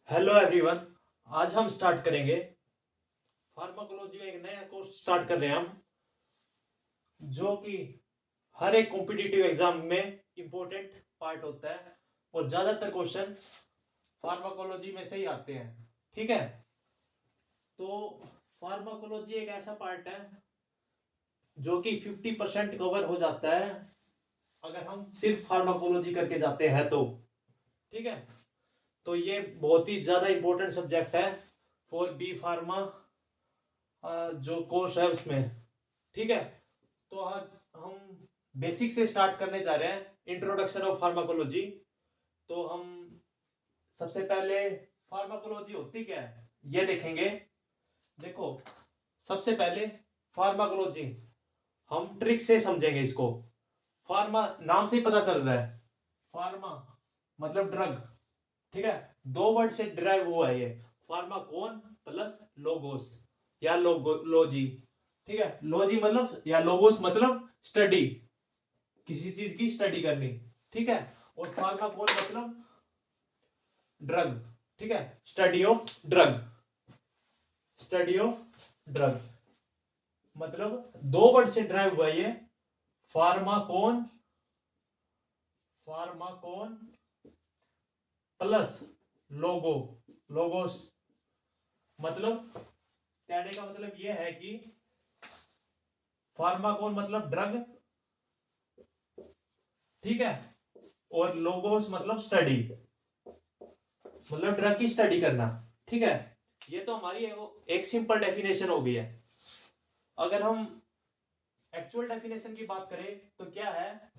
Hello everyone. आज हम start करेंगे फार्माकोलॉजी का एक नया कोर्स स्टार्ट कर रहे हैं हम, जो कि हर एक कॉम्पिटिटिव एग्जाम में इम्पोर्टेंट पार्ट होता है और ज़्यादातर क्वेश्चन फार्माकोलॉजी में से ही आते हैं। ठीक है, तो फार्माकोलॉजी एक ऐसा पार्ट है जो कि 50% कवर हो जाता है अगर हम सिर्फ फार्माकोलॉजी करके जाते हैं तो। ठीक है, तो ये बहुत ही ज़्यादा इम्पोर्टेंट सब्जेक्ट है फॉर बी फार्मा जो कोर्स है उसमें। ठीक है, तो आज हम बेसिक से स्टार्ट करने जा रहे हैं, इंट्रोडक्शन ऑफ फार्माकोलॉजी। तो हम सबसे पहले फार्माकोलॉजी होती क्या है ये देखेंगे। देखो, सबसे पहले फार्माकोलॉजी हम ट्रिक से समझेंगे इसको। फार्मा नाम से ही पता चल रहा है, फार्मा मतलब ड्रग। ठीक है, दो वर्ड से डिराइव हुआ है ये, फार्माकोन प्लस लोगोस या लोजी। ठीक है, लॉजी मतलब या लोगोस मतलब स्टडी, किसी चीज की स्टडी करनी। ठीक है, और फार्माकोन मतलब ड्रग। ठीक है, study of drug, study of drug मतलब दो वर्ड से ड्राइव हुआ ये, फार्माकोन, फार्माकोन प्लस लोगो, लोगोस। मतलब कहने का मतलब ये है कि फार्माकोन मतलब ड्रग, ठीक है, और लोगोस मतलब स्टडी, मतलब ड्रग की स्टडी करना। ठीक है, ये तो हमारी एक सिंपल डेफिनेशन हो गई है। अगर हम एक्चुअल डेफिनेशन की बात करें तो क्या है,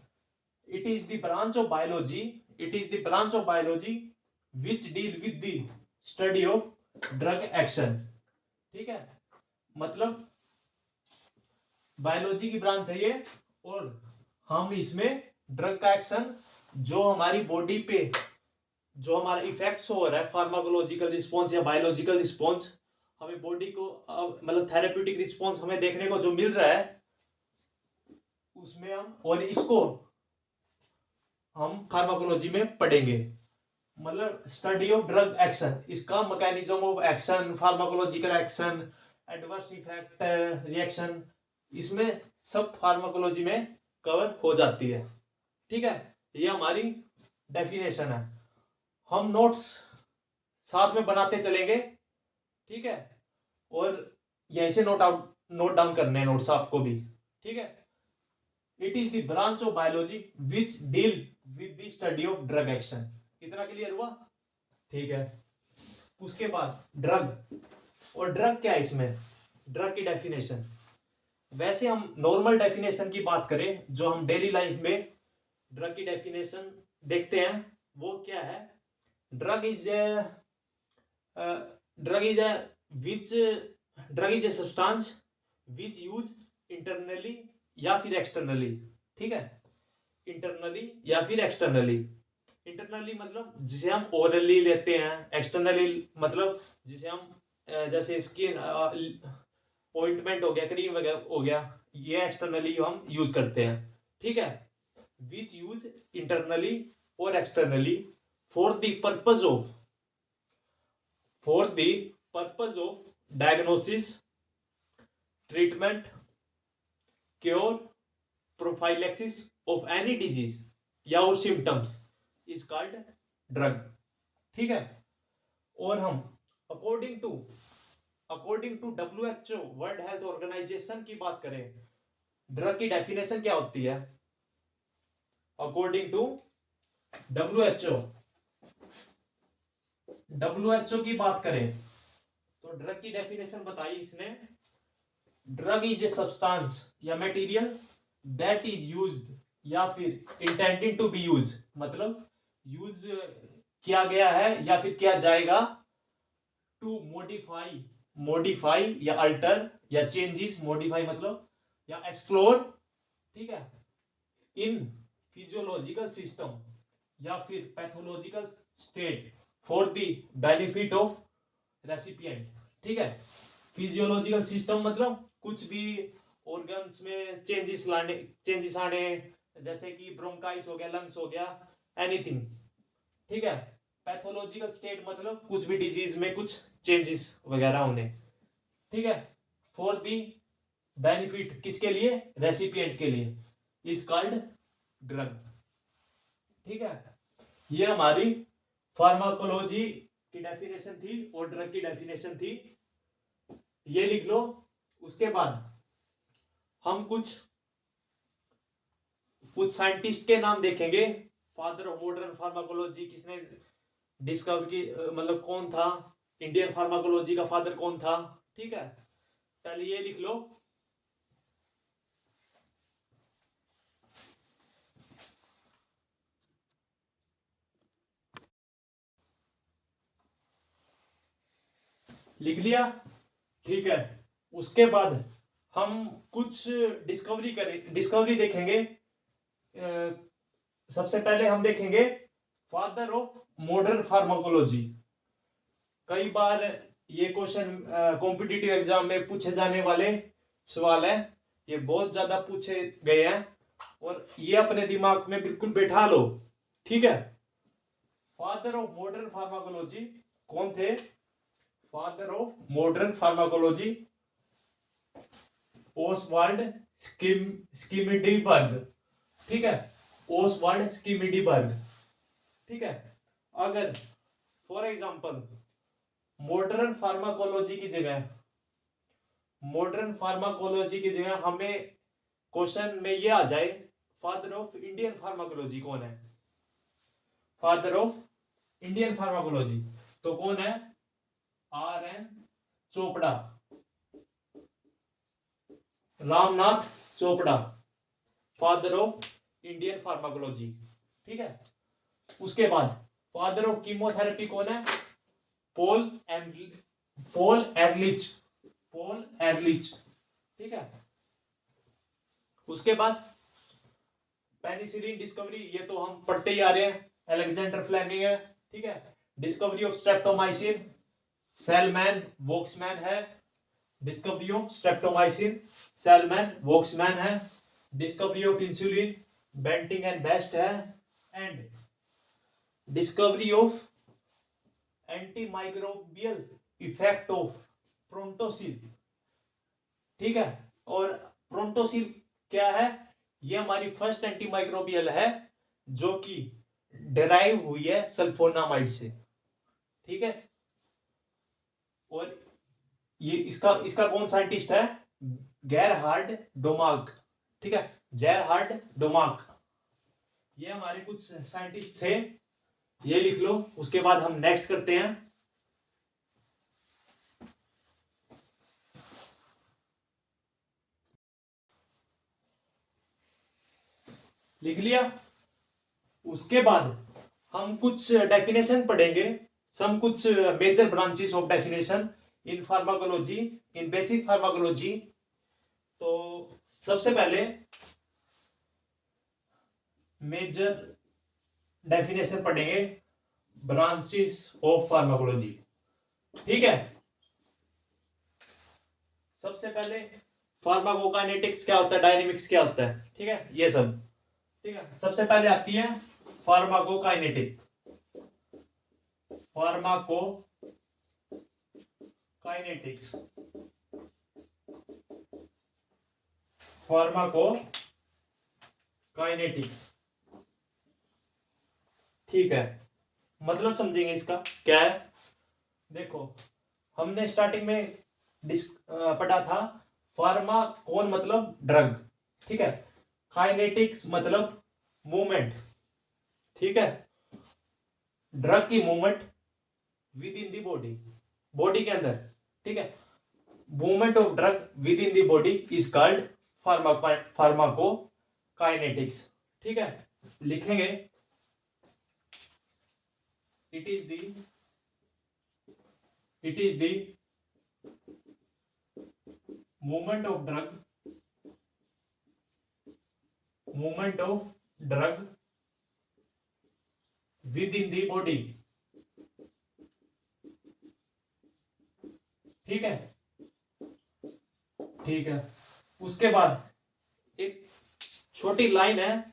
it is the branch of biology, it is the branch of biology which deal with the study of drug action. ठीक है, मतलब बायोलॉजी की ब्रांच है ये, और हम इसमें ड्रग का एक्शन जो हमारी बॉडी पे जो हमारा इफेक्ट्स हो रहा है, फार्माकोलॉजिकल रिस्पॉन्स या बायोलॉजिकल रिस्पॉन्स, हमें बॉडी को मतलब थेरेप्यूटिक रिस्पॉन्स हमें देखने को जो मिल रहा है उसमें हम, और इसको हम फार्माकोलॉजी में पढ़ेंगे। मतलब स्टडी ऑफ ड्रग एक्शन, इसका mechanism of action, pharmacological action, adverse effect, reaction, इसमें सब फार्माकोलॉजी में कवर हो जाती है। ठीक है, ये हमारी डेफिनेशन है। हम नोट्स साथ में बनाते चलेंगे। ठीक है, और यहीं से नोट डाउन करने हैं नोट्स आपको भी। ठीक है, it is the branch of biology which deal with the study of drug action. इतना क्लियर हुआ? ठीक है, उसके बाद ड्रग, और ड्रग क्या है इसमें, ड्रग की डेफिनेशन। वैसे हम नॉर्मल डेफिनेशन की बात करें जो हम डेली लाइफ में ड्रग की डेफिनेशन देखते हैं, वो क्या है, drug is drug is which drug is a substance which use internally या फिर एक्सटर्नली। ठीक है, इंटरनली या फिर एक्सटर्नली। इंटरनली मतलब जिसे हम ओरली लेते हैं, एक्सटर्नली मतलब जिसे हम जैसे स्किन ऑइंटमेंट हो गया, क्रीम वगैरह हो गया, ये एक्सटर्नली हम यूज करते हैं। ठीक है, विच यूज इंटरनली और externally for the purpose of, for the purpose of diagnosis, treatment, cure, prophylaxis of any disease या और सिम्टम्स इज कॉल्ड ड्रग। ठीक है, और हम according to WHO World Health Organization की बात करें, ड्रग की डेफिनेशन क्या होती है। अकॉर्डिंग टू WHO की बात करें तो ड्रग की डेफिनेशन बताई इसने, ड्रग इज ए सब्सटेंस या मटेरियल दैट इज यूज्ड या फिर इंटेंडेड टू बी यूज, मतलब यूज किया गया है या फिर किया जाएगा, टू मॉडिफाई, मॉडिफाई या अल्टर या चेंजेस, मॉडिफाई मतलब या एक्सप्लोर। ठीक है, इन फिजियोलॉजिकल सिस्टम या फिर pathological state for the benefit of recipient. ठीक है, फिजियोलॉजिकल सिस्टम मतलब कुछ भी ऑर्गन्स में चेंजेस आने, जैसे कि ब्रोंकाइस हो गया, लंग्स हो गया, एनीथिंग। ठीक है, पैथोलॉजिकल स्टेट मतलब कुछ भी डिजीज में कुछ चेंजेस वगैरह होने, ठीक है। फॉर दी बेनिफिट किसके लिए, रेसिपिएंट के लिए, इज कॉल्ड ड्रग, ठीक है। ये हमारी फार्माकोलॉजी की डेफिनेशन थी और ड्रग की डेफिनेशन थी, ये लिख लो। उसके बाद हम कुछ साइंटिस्ट के नाम देखेंगे। फादर ऑफ मॉडर्न फार्माकोलॉजी किसने डिस्कवर की, मतलब कौन था, इंडियन फार्माकोलॉजी का फादर कौन था, ठीक है। पहले ये लिख लो। लिख लिया, ठीक है। उसके बाद हम कुछ डिस्कवरी देखेंगे। सबसे पहले हम देखेंगे फादर ऑफ मॉडर्न फार्माकोलॉजी। कई बार ये क्वेश्चन कॉम्पिटिटिव एग्जाम में पूछे जाने वाले सवाल है, ये बहुत ज्यादा पूछे गए हैं और ये अपने दिमाग में बिल्कुल बैठा लो, ठीक है। फादर ऑफ मॉडर्न फार्माकोलॉजी कौन थे? Father of modern pharmacology Oswald Schmiedeberg, ठीक है। ओसवाल्ड स्कीमिडीबर्ग, ठीक है। अगर फॉर एग्जांपल मॉडर्न फार्माकोलॉजी की जगह हमें क्वेश्चन में ये आ जाए फादर ऑफ इंडियन फार्माकोलॉजी कौन है, फादर ऑफ इंडियन फार्माकोलॉजी तो कौन है? RN Chopra, Ramnath Chopra, father of Indian pharmacology, ठीक है। उसके बाद फादर ऑफ कीमोथेरेपी कौन है? पॉल एरलिच, ठीक है। उसके बाद पेनिसिलिन डिस्कवरी, ये तो हम पढ़ते ही आ रहे हैं, अलेक्जेंडर फ्लेमिंग है, ठीक है। Discovery of streptomycin Selman Waksman है, discovery of streptomycin Selman Waksman है। Discovery of insulin Banting and Best है, and discovery of antimicrobial effect of prontosil, ठीक है। और प्रोंटोसिल क्या है? ये हमारी फर्स्ट एंटीमाइक्रोबियल है जो कि डेराइव हुई है सल्फोनामाइड से, ठीक है। और ये इसका कौन साइंटिस्ट है? गेरहार्ड डोमाक, ठीक है, गेरहार्ड डोमाक। ये हमारे कुछ साइंटिस्ट थे, ये लिख लो। उसके बाद हम नेक्स्ट करते हैं। लिख लिया। उसके बाद हम कुछ डेफिनेशन पढ़ेंगे, कुछ major branches of definition in pharmacology, in basic pharmacology. तो सबसे पहले मेजर डेफिनेशन पढ़ेंगे ब्रांचेस ऑफ फार्माकोलॉजी, ठीक है। सबसे पहले फार्माकोकाइनेटिक्स क्या होता है, डायनेमिक्स क्या होता है, ठीक है, ये सब, ठीक है। सबसे पहले आती है फार्माकोकाइनेटिक, फार्माकोकाइनेटिक्स, ठीक है। मतलब समझेंगे इसका क्या है। देखो, हमने स्टार्टिंग में पढ़ा था फार्माकोन मतलब ड्रग, ठीक है। काइनेटिक्स मतलब मूवमेंट, ठीक है, ड्रग की movement with in the body के अंदर, ठीक है। Movement of drug with in the body is called pharmacokinetics, ठीक है। लिखेंगे it is the movement of drug within the body, ठीक है, ठीक है। उसके बाद एक छोटी लाइन है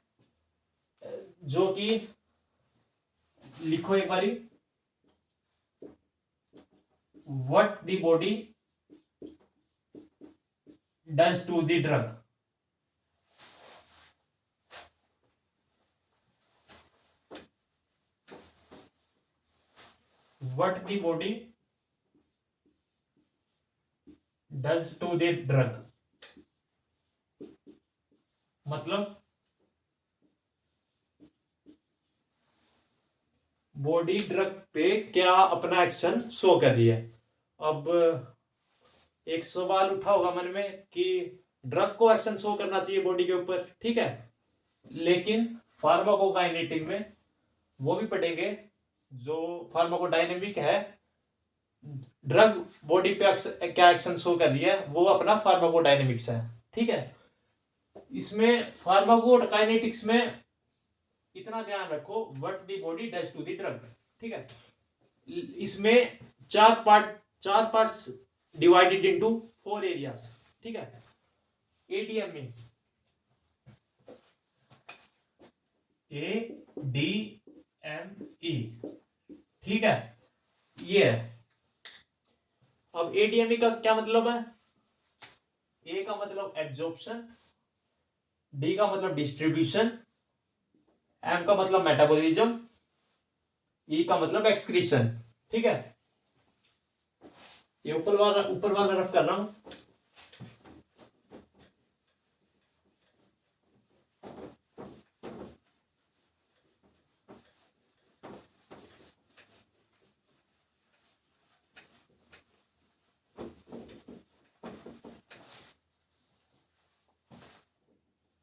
जो कि लिखो एक बारी, what the body does to the drug. What the body does to the drug, मतलब बॉडी ड्रग पे क्या अपना एक्शन शो कर रही है। अब एक सवाल उठा होगा मन में कि ड्रग को एक्शन शो करना चाहिए बॉडी के ऊपर, ठीक है, लेकिन फार्माकोकाइनेटिक में वो भी पढ़ेंगे जो फार्माकोडायनेमिक है, ड्रग बॉडी पे क्या एक्शन शो कर रही है वो अपना फार्माकोडायनेमिक्स है, ठीक है। इसमें फार्माकोकाइनेटिक्स में इतना ध्यान रखो what the body does to the drug, ठीक है। इसमें चार पार्ट्स डिवाइडेड इनटू 4 एरियाज, ठीक है। एडीएमई, ADME, ठीक है, ये है। अब एडीएमई का क्या मतलब है? ए का मतलब एब्जॉर्प्शन, डी का मतलब डिस्ट्रीब्यूशन, एम का मतलब मेटाबॉलिज्म, ई का मतलब एक्सक्रीशन, ठीक है। ये ऊपर वाला रफ कर रहा हूं।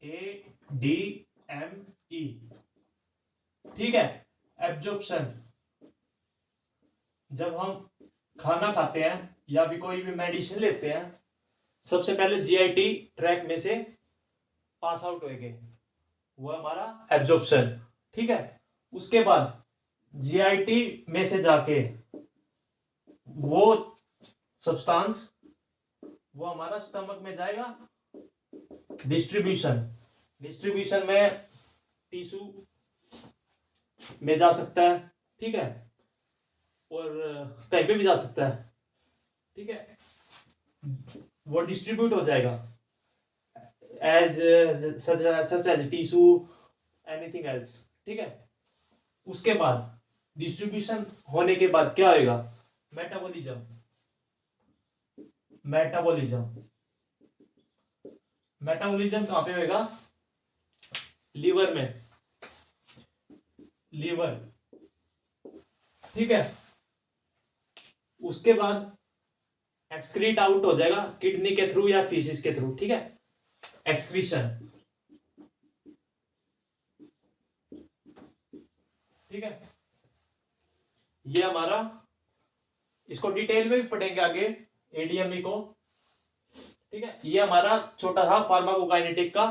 ADME, ठीक है। एब्जॉर्प्शन, जब हम खाना खाते हैं या भी कोई भी मेडिसिन लेते हैं, सबसे पहले जीआईटी ट्रैक में से पास आउट होएंगे, वो हमारा एब्जॉर्प्शन, ठीक है। उसके बाद जीआईटी में से जाके वो सब्सटेंस वो हमारा स्टमक में जाएगा, डिस्ट्रीब्यूशन में टिश्यू में जा सकता है, ठीक है, और कहीं पे भी जा सकता है, ठीक है। वो डिस्ट्रीब्यूट हो जाएगा as such as tissue anything else, ठीक है। उसके बाद डिस्ट्रीब्यूशन होने के बाद क्या होएगा? मेटाबॉलिज्म, मेटाबॉलिज्म कहां पे होएगा? लीवर में, ठीक है। उसके बाद एक्सक्रीट आउट हो जाएगा किडनी के थ्रू या फीसिस के थ्रू, ठीक है, एक्सक्रीशन, ठीक है। ये हमारा, इसको डिटेल में भी पढ़ेंगे आगे एडीएमई को, ठीक है। ये हमारा छोटा सा फार्माकोकाइनेटिक का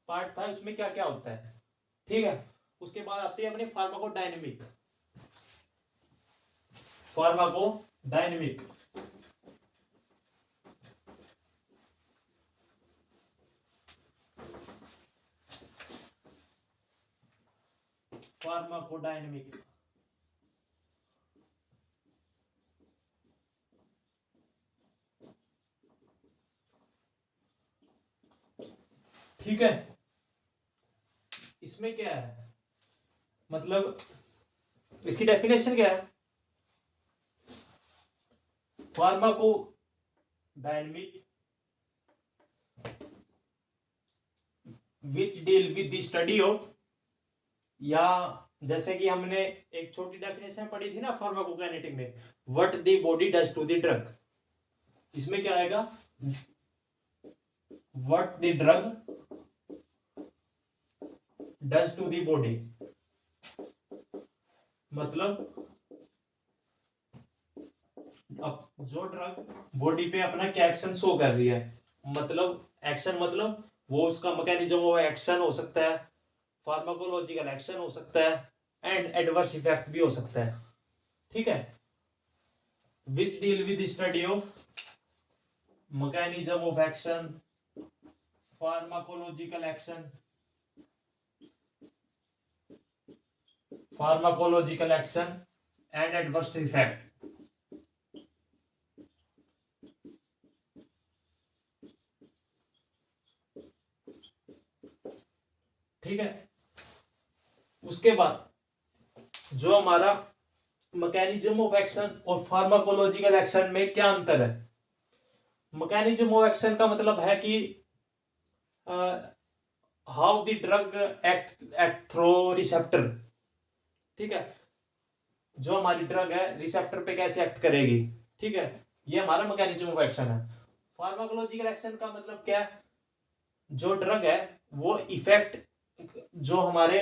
पार्ट था, इसमें क्या क्या होता है, ठीक है। उसके बाद आती है अपनी फार्माकोडायनेमिक, फार्माकोडायनेमिक, ठीक है। इसमें क्या है, मतलब इसकी डेफिनेशन क्या है? Pharmacodynamic which deal with the study of, या जैसे कि हमने एक छोटी डेफिनेशन पढ़ी थी ना फार्माकोकाइनेटिक में, what the body does to the drug, इसमें क्या आएगा? What the drug does to the body, मतलब अब जो ड्रग बॉडी पे अपना क्या एक्शन शो कर रही है, मतलब एक्शन मतलब वो उसका मैकेनिज्म ऑफ एक्शन हो सकता है, फार्माकोलॉजिकल एक्शन हो सकता है, एंड एडवर्स इफेक्ट भी हो सकता है, ठीक है। Which deal with study of mechanism of action, pharmacological action, and adverse effect, ठीक है। उसके बाद जो हमारा मैकेनिज्म ऑफ एक्शन और फार्माकोलॉजिकल एक्शन में क्या अंतर है। मैकेनिज्म ऑफ एक्शन का मतलब है कि how the drug act through receptor, ठीक है, जो हमारी ड्रग है रिसेप्टर पे कैसे एक्ट करेगी, ठीक है, ये हमारा मैकेनिज्म ऑफ एक्शन है। फार्माकोलॉजिकल एक्शन का मतलब क्या है, जो ड्रग है वो इफेक्ट जो हमारे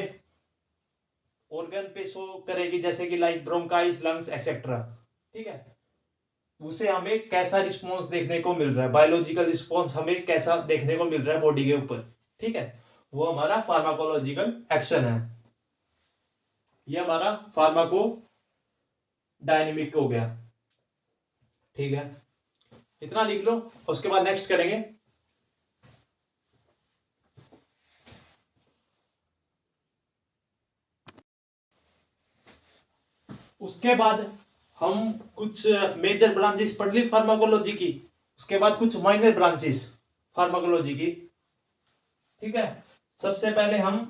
ऑर्गन पे शो करेगी, जैसे कि लाइक ब्रोंकाइस, लंग्स एक्सेट्रा, ठीक है, उसे हमें कैसा रिस्पॉन्स देखने को मिल रहा है, बायोलॉजिकल रिस्पॉन्स हमें कैसा देखने को मिल रहा है बॉडी के ऊपर, ठीक है, वो हमारा फार्माकोलॉजिकल एक्शन है। ये हमारा फार्माको डायनेमिक हो गया, ठीक है, इतना लिख लो। उसके बाद नेक्स्ट करेंगे उसके बाद हम कुछ मेजर ब्रांचेस पढ़ ली फार्माकोलॉजी की, उसके बाद कुछ माइनर ब्रांचेस फार्माकोलॉजी की, ठीक है। सबसे पहले हम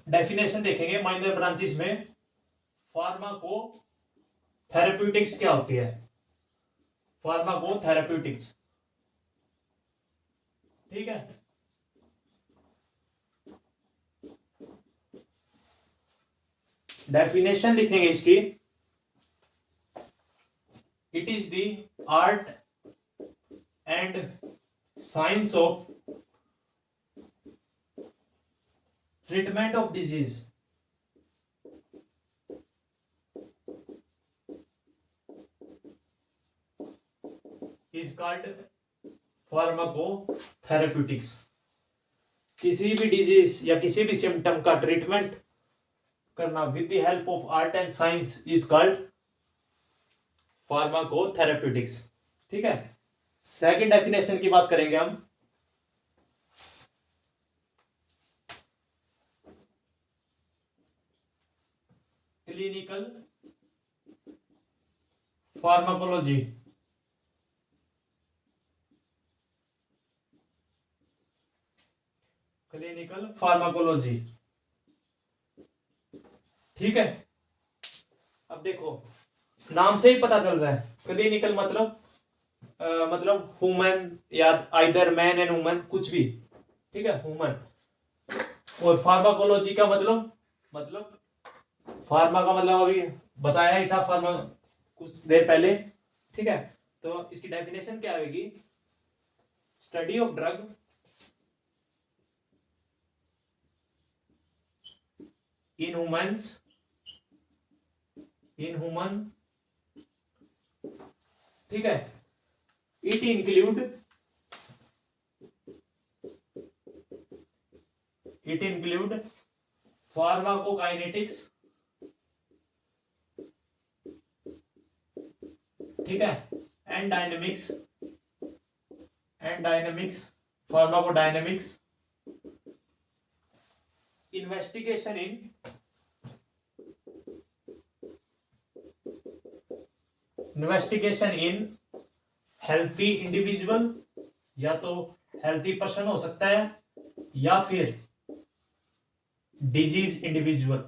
डेफिनेशन देखेंगे माइनर ब्रांचेस में। फार्माको थेरेप्यूटिक्स क्या होती है, फार्माको थेरेप्यूटिक्स, ठीक है। डेफिनेशन लिखेंगे इसकी, it is the art and science of treatment of disease is called pharmacotherapeutics. किसी भी डिजीज या किसी भी सिम्टम का ट्रीटमेंट करना with the help of art and science is called pharmacotherapeutics, ठीक है। सेकंड डेफिनेशन की बात करेंगे हम, क्लिनिकल फार्माकोलॉजी, क्लिनिकल फार्माकोलॉजी, ठीक है। अब देखो नाम से ही पता चल रहा है, क्लिनिकल मतलब मतलब ह्यूमन या आइदर मैन एंड वुमन, कुछ भी, ठीक है, ह्यूमन। और फार्माकोलॉजी का मतलब फार्मा का मतलब अभी बताया ही था फार्मा कुछ देर पहले, ठीक है। तो इसकी डेफिनेशन क्या आएगी, study of drug in humans, in human, ठीक है। It include, it include pharmacokinetics, ठीक है, and dynamics, pharmacodynamics, investigation in healthy individual, या तो हेल्थी पर्सन हो सकता है या फिर डिजीज इंडिविजुअल,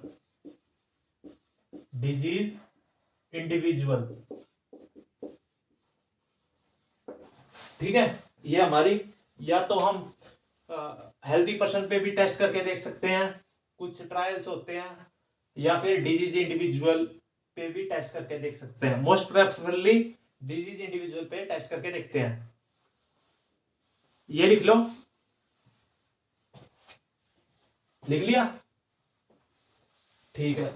ठीक है। ये हमारी, या तो हम हेल्दी पर्सन पे भी टेस्ट करके देख सकते हैं, कुछ ट्रायल्स होते हैं, या फिर डिजीज इंडिविजुअल पे भी टेस्ट करके देख सकते हैं। मोस्ट प्रेफरेबली डिजीज इंडिविजुअल पे टेस्ट करके देखते हैं। ये लिख लो, लिख लिया, ठीक है।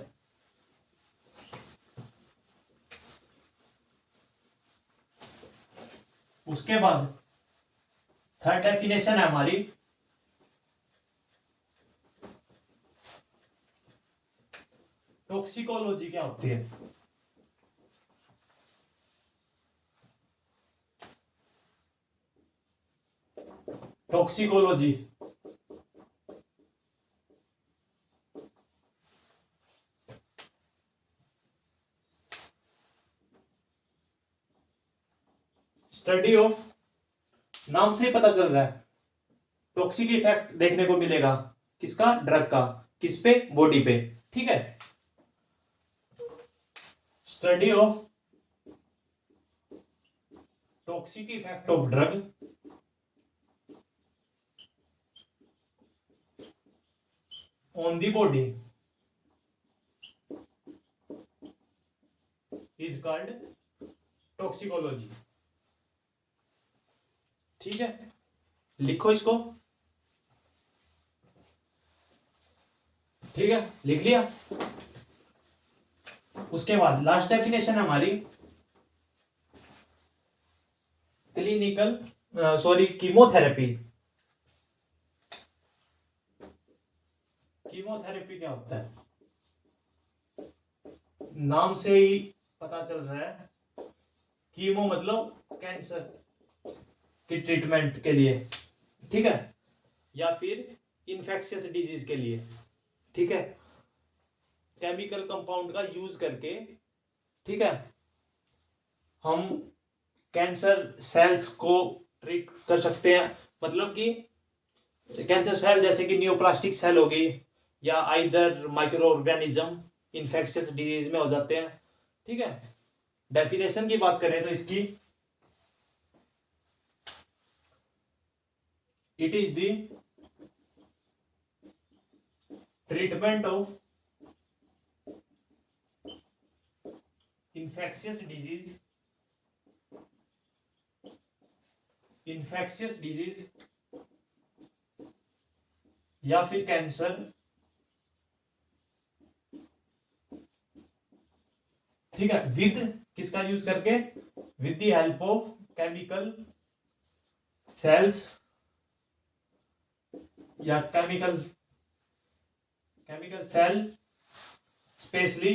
उसके बाद थर्ड डेफिनेशन है हमारी, टॉक्सिकोलॉजी क्या होती है। टॉक्सिकोलॉजी स्टडी ऑफ नाम से ही पता चल रहा है टॉक्सिक इफेक्ट देखने को मिलेगा किसका, ड्रग का, किस पे, बॉडी पे। ठीक है, study of toxic effect of drug on the body is called toxicology. ठीक है, लिखो इसको। ठीक है, लिख लिया। उसके बाद लास्ट डेफिनेशन हमारी क्लिनिकल कीमोथेरेपी। कीमोथेरेपी क्या होता है, नाम से ही पता चल रहा है, कीमो मतलब कैंसर की ट्रीटमेंट के लिए, ठीक है, या फिर इन्फेक्शियस डिजीज के लिए। ठीक है, केमिकल कंपाउंड का यूज करके, ठीक है, हम कैंसर सेल्स को ट्रीट कर सकते हैं। मतलब कि कैंसर सेल जैसे कि न्यूप्लास्टिक सेल हो गई, या either micro organism infectious disease में हो जाते हैं। ठीक है, डेफिनेशन की बात करें तो इसकी, it is the treatment of infectious disease या फिर कैंसर, ठीक है, विद किसका यूज करके, with the help of chemical cells या chemical cell, specially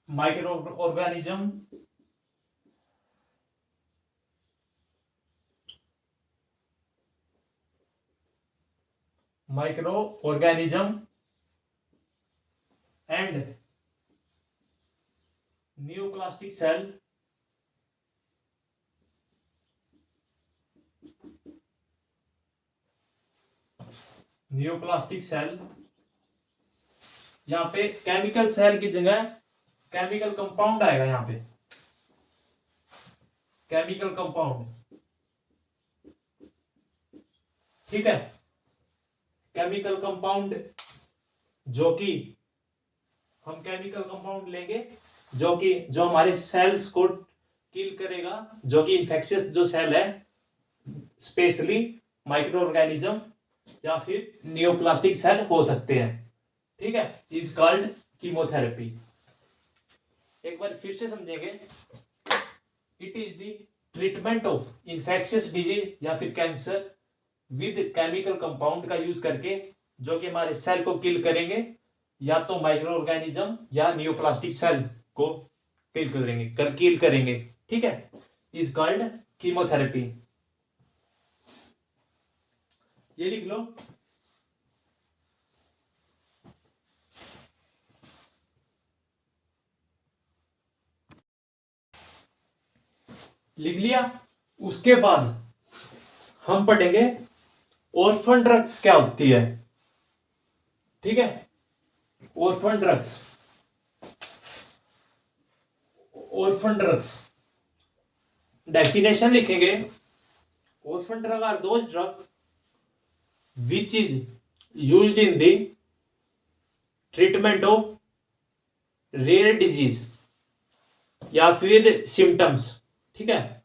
microorganism and neoplastic cell यहां पे केमिकल सेल की जगह केमिकल कंपाउंड आएगा। यहां पे केमिकल कंपाउंड, ठीक है, केमिकल कंपाउंड जो कि हम केमिकल कंपाउंड लेंगे जो हमारे सेल्स को किल करेगा, जो कि इन्फेक्शियस जो सेल है, स्पेशली माइक्रो ऑर्गेनिज्म या फिर न्यूप्लास्टिक सेल हो सकते हैं। ठीक है, इज कॉल्ड कीमोथेरेपी। एक बार फिर से समझेंगे, it is the treatment of infectious disease या फिर कैंसर विद केमिकल कंपाउंड का यूज करके, जो कि हमारे सेल को किल करेंगे, या तो माइक्रो ऑर्गेनिज्म या न्यूप्लास्टिक सेल को किल करेंगे। ठीक है, इज कॉल्ड कीमोथेरेपी। ये लिख लो। लिख लिया। उसके बाद हम पढ़ेंगे ऑर्फन ड्रग्स क्या होती है। ठीक है, ऑर्फन ड्रग्स डेफिनेशन लिखेंगे। Orphan drug are those drug which is used in the treatment of rare disease या फिर सिम्टम्स। ठीक है,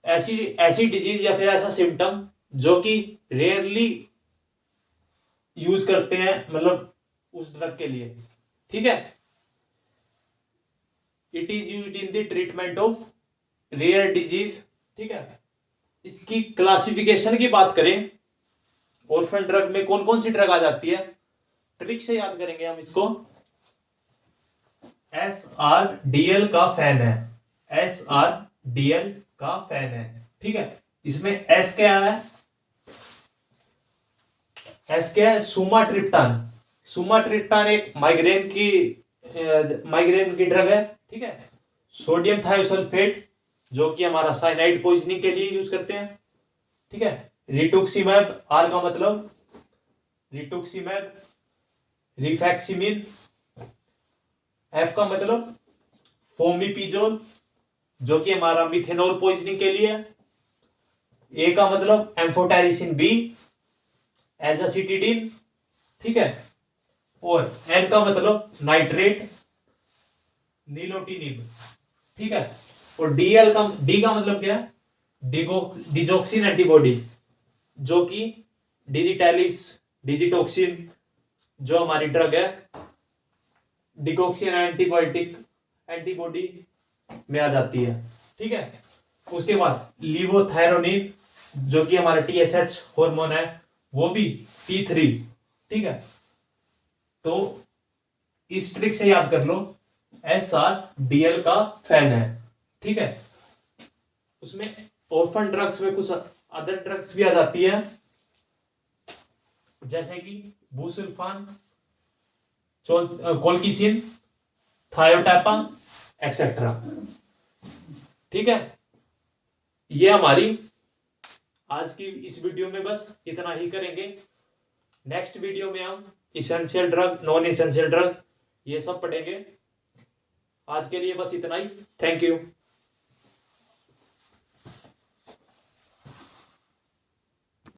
ऐसी डिजीज या फिर ऐसा सिम्टम जो कि रेयरली यूज करते हैं, मतलब उस ड्रग के लिए। ठीक है, it is used in the treatment of rare disease. ठीक है, इसकी क्लासिफिकेशन की बात करें, ऑर्फन ड्रग में कौन कौन सी ड्रग आ जाती है, ट्रिक से याद करेंगे हम इसको। SRDL का फैन है, SRDL का फैन है। ठीक है, इसमें एस क्या है, एस क्या है, सुमाट्रिप्टान एक माइग्रेन की ड्रग है। ठीक है, सोडियम थायोसल्फेट जो कि हमारा साइनाइड पॉइजनिंग के लिए यूज करते हैं, ठीक है। रिटुक्सीमैब, आर का मतलब रिटुक्सीमैब, रिफैक्सिमिन, एफ का मतलब फोमिपिजोल जो कि हमारा मिथेनॉल पॉइजनिंग के लिए है, ए का मतलब एम्फोटेरिसिन बी, एजासिटिडीन, ठीक है। और एन का मतलब नाइट्रेट, नीलोटिनिब, ठीक है। और डी का मतलब क्या है, डिजोक्सिन एंटीबॉडी जो कि डिजिटैलिस, डिजिटोक्सिन जो हमारी ड्रग है डिगोक्सिन एंटीबायोटिक एंटीबॉडी में आ जाती है, ठीक है। उसके बाद लिवोथायरोनिन जो कि हमारा टीएसएच हार्मोन है, वो भी T3, ठीक है। तो इस ट्रिक से याद कर लो, SRDL का फैन है, ठीक है। उसमें ऑर्फन ड्रग्स में कुछ अदर ड्रग्स भी आ जाती है जैसे कि बुसुल्फान, कोल्किसिन, थायोटैपा एक्सेट्रा, ठीक है। ये हमारी आज की इस वीडियो में बस इतना ही करेंगे। नेक्स्ट वीडियो में हम essential drug, non essential drug ये सब पढ़ेंगे। आज के लिए बस इतना ही। Thank you.